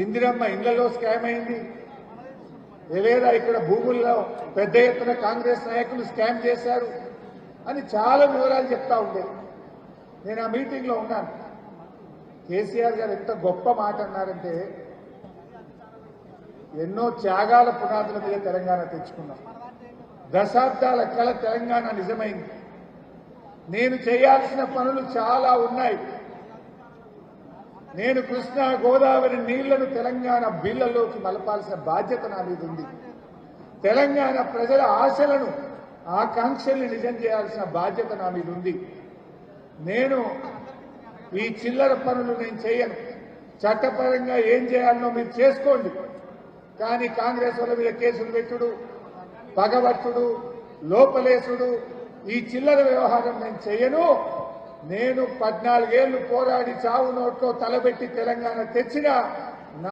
ఇందిరమ్మ ఇళ్లలో స్కామ్ అయింది, లేదా ఇక్కడ భూముల్లో పెద్ద ఎత్తున కాంగ్రెస్ నాయకులు స్కామ్ చేశారు అని చాలా వివరాలు చెప్తా ఉండే. నేను ఆ మీటింగ్లో ఉన్నాను. కేసీఆర్ గారు ఎంత గొప్ప మాట అన్నారంటే, ఎన్నో త్యాగాల పునాదుల మీద తెలంగాణ తెచ్చుకున్నాం, దశాబ్దాల కల తెలంగాణ నిజమైంది, నేను చేయాల్సిన పనులు చాలా ఉన్నాయి, నేను కృష్ణా గోదావరి నీళ్లను తెలంగాణ బిళ్లలోకి మలపాల్సిన బాధ్యత నా మీద ఉంది, తెలంగాణ ప్రజల ఆశలను ఆకాంక్షల్ని నిజం చేయాల్సిన బాధ్యత నా మీద ఉంది. నేను ఈ చిల్లర పనులు నేను చేయను, చట్టపరంగా ఏం చేయాలనో మీరు చేసుకోండి, కానీ కాంగ్రెస్ వాళ్ళ మీద కేసులు పెట్టుడు, పగబట్టుడు, లోపలేసుడు, ఈ చిల్లర వ్యవహారం నేను చేయను. నేను 14 ఏళ్లు పోరాడి చావు నోట్లో తలబెట్టి తెలంగాణ తెచ్చినా